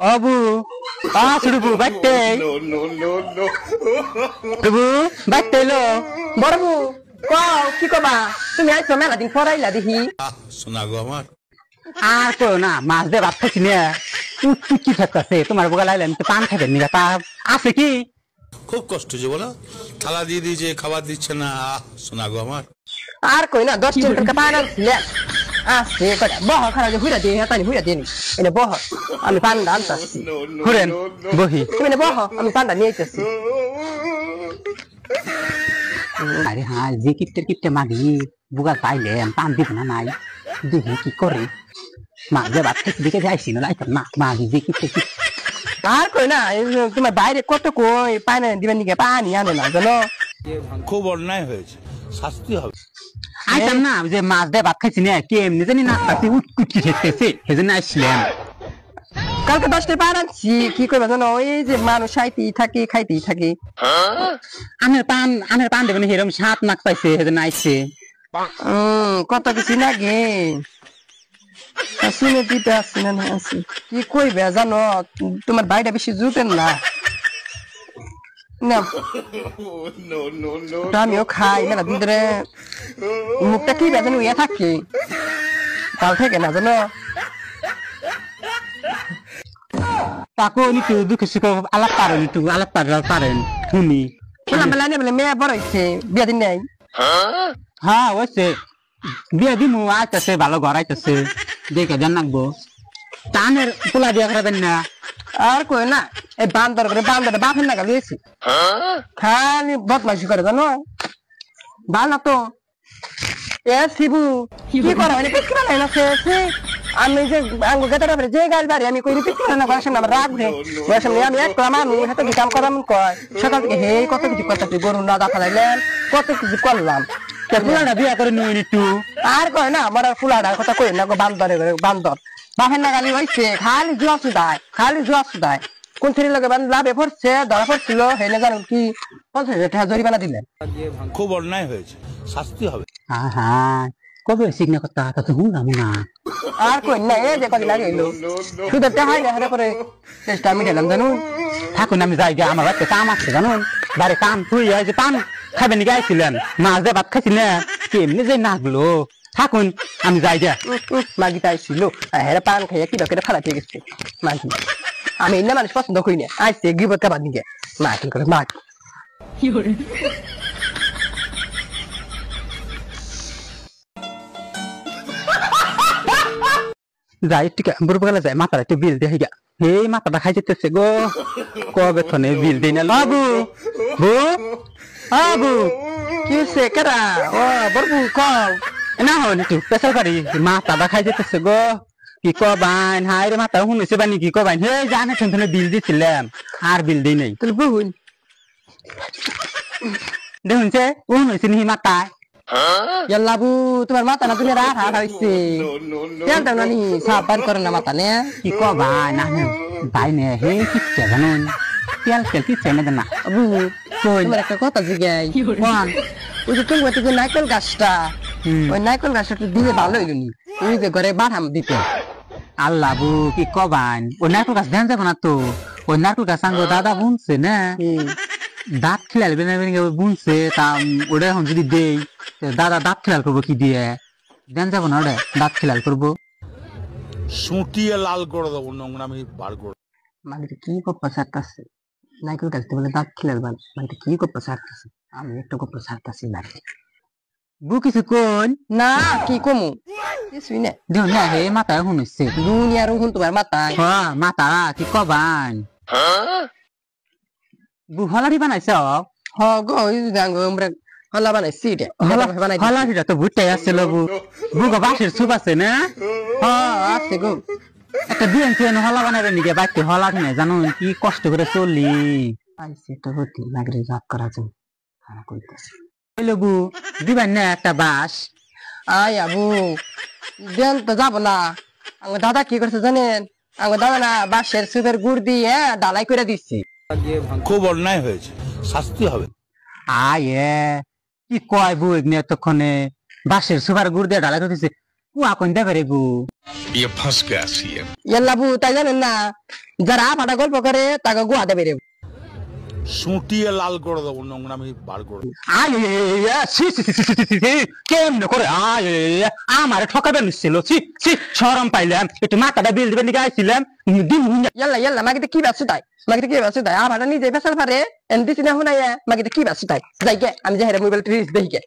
অবু শুরুবু বাইতে বাইতে লো বড়বু কও কি কবা তুমি আইছো মেলা দিন পড়াইলা দেখি শোনা গো আমার আর কো না মাছ দিয়ে ভাত খাইছি না কি থাকতেছে তোমার বোকা লাইলে আমি তো পান খাইবেন নি তা আছে কি খুব কষ্ট যে বলো থালা দিয়ে দিয়েছে খাবার দিচ্ছে না শোনা গো আমার আর কই না 10 টাকা পান আনছিলে আছে কটা বহ খারাপ যে হুইরা দিয়ে তানি হুইরা দিয়ে নি এনে বহ আমি পান আনতাছি হুরেন বহি তুমি বহ আমি পানটা নিয়ে আইতাছি আরে হ্যাঁ যে কিপটে মাগি বুগা পাইলে পান দিব না নাই দেখি কি করে মা যে বাদ থেকে দিকে যাইছি না লাইতাম না মাগি যে কিপটে আর কই না তোমার বাইরে কত কই পানি দিবেন নিকে পানি আনে না জানো খুব অন্যায় হয়েছে শাস্তি হবে আইতাম না যে মাছ দিয়ে ভাত খাইছি না কেমনি জানি না তাতে উটকুটকি ঠেকতেছে সেজন্য আসলাম কালকে 10টা পান আনছি কি কইবা জানো ওই যে মানুষ খাইতেই থাকে আনের পান দেবেন এরকম 7 মাস পাইছে সেজন্য আইছে কত কিছু লাগে শুনে দিতে আসছি না আসছি কি কইবে জানো তোমার বাইরে বেশি জুতেন না আমিও খাই মেলা দিন ধরে মুখটা কি বেজন ইয়ে থাকে কাল থেকে না জানো তাকে নিতু দুঃখে সুখে আলাপ পারেন শুনি বেলা নিয়ে বলে মেয়ে বড় হয়েছে বিয়া দিন নেই হ্যাঁ হয়েছে বিয়া দিন আইতেছে ভালো ঘর আইতেছে দেখে জান রাখবো টানের পোলা বিয়া করাবেন না আর কই না এই বান্দরটা বাপের নাগা লিয়েছি খালি বদমাইশি করে জানো ভাল না তো এ শিবু কি করা মানে পিছু বানাই না আমি যে আঙ্গু গেটার উপরে যে গাল বাড়ি আমি কইনি পিছু বানাই না বয়সের নাম রাখবে বয়সের নিয়ে আমি একটা মানুষ হাতে কাম করাম কয় সকাল থেকে হে কত কিছু করতেছি গরু না দেখা লাইলেন কত কিছু করলাম ফুলাটা বিয়া করে নিয়ে নিতু আর কয় না আমার ফুলাটার কথা কই না বান্দর বাপের না গালি হয়েছে খালি জুয়া সুদায় কোন ছেলে লোকে লাভে পড়ছে ধরা পড়ছিল হেলে জানো কি 50,000 টাকা জরিমানা দিলেন খুব অন্যায় হয়েছে শাস্তি হবে হ্যাঁ কবে সিগনা কথা তো হুঁলাম না আর কই না এই যে কদিন আগে এলো শুধু দেখাই না হারে করে চেষ্টা আমি দিলাম জানুন থাকুন আমি যাই আমার বাড়িতে কাম আছে জানুন বাড়ি কাম তুই যে পান খাবেন নাকি আইছিলেন মাছ দিয়ে ভাত খাইছিলেন কেমনি যে নাচলো থাকুন আমি যাই যা মাগি তাইছিল হেরে পান খাইয়া কিবা করে ফালাতে গেছে মাগি আমি এনে মানুষ পছন্দ করি না আইসে গিবত কাবার নিকে মাগি করে মাগি যাই ঠিক বুড়বাগালে যাই মাথার একটু বিল দিয়ে গা এই মাথাটা খাই যেতেছে গো কবে থনে বিল দিই না বাবু বাবু কি হচ্ছে কেরা ও বরবু কও না হন একটু পেশাল পারি মাথাটা খাই যেতেছে গো কি কবাইন হাই রে মাথা শুনেছে বানি কি কবাইন হে জানে শুনতে বিল দিছিলাম আর বিল দিই নাই তাহলে বহুন দেখুন সে উন হয়েছে নি মাথায় ইয়াল্লাবু তোমার মাথা না তুমি রাত হাট হইছে তেল দাও নানি সাবান করে না মাথা নে কি কবা না ভাই নে হে কিচ্ছে জানুন তেল কিচ্ছে না না আবু কই তোমার একটা কথা জিগাই কোন ওই যে তুমি নাইকল গাছটা ওই নাইকল গাছটা দিলে ভালো হইল নি ওই যে ঘরে বাঠাম দিতে আল্লাহবু কি কবান ওই নাইকল গাছ ধ্যান যাবো না তো ওই নাইকল গাছ আঙ্গ দাদা বুনছে না দাঁত খিলাল বুনছে তা ওটা এখন যদি দেই দাদা দাঁত খিলাল করবো কি দিয়ে দেন যাবো না ওটা দাঁত খিলাল করবো সুটিয়ে লাল করে দেবো নোংরা আমি বার করে মানে কি গপ্পা ছাড়তেছে নাইকেল গাছতে বলে দাঁত খিলাল মানে কি গপ্পা ছাড়তেছে আমি একটা গপ্পা ছাড়তেছি না বু কিছু কোন না কি কমু কিছুই না দেখুন না হে মাথায় শুনেছে দুনিয়ার হুন তোমার মাথায় হ্যাঁ মাথা কি কবান বু হলারি বানাইছ হ গো আমরা হলা বানাইছি এটা হলারিটা তো ভুট্টাই আসছিল বু গো বাঁশের সুপ আছে না হ্যাঁ আছে গো একটা দিন হলা বানাবে নিকে বাইতে হলা কিনে জানো কি কষ্ট করে চলি আইসে তো হতি নাগরে জাপ করা যায় খারাপ কইতাছে হইলো বু দিবেন না একটা বাঁশ আয় আবু দেন তো যাবো না আমার দাদা কি করছে জানেন আমার দাদা না বাঁশের সুপের গুড় দিয়ে ডালাই করে দিচ্ছি খুব অন্যায় হয়েছে শাস্তি হবে আয় কি কয় বউ এতক্ষণে বাঁশের সুপার গুড় দিয়ে ডালাই করে দিচ্ছে কুয়া কোনটা করে গো ये फंस गया सीएम। ইয়াল্লা বু তাই জানেন না যারা ফাটা গল্প করে তাকে গুয়া দেবে রে সুটিয়ে লাল করে দেবো নোংরামি বার করে দেবো। কেমনে করে আমার ঠকাবে নিচ্ছিল সরম পাইলাম একটু মাথাটা বিল দিবে নিকে আইছিলাম ইয়াল্লা ইয়াল্লা মাকে কি ব্যস্ত তাই মাকে কি ব্যস্ত তাই আমার নিজে বেসার পারে এনডিসি না হুনাইয়া মাকে কি ব্যস্ত তাই যাই গে আমি যে হেরে মোবাইল রিস দেখি গে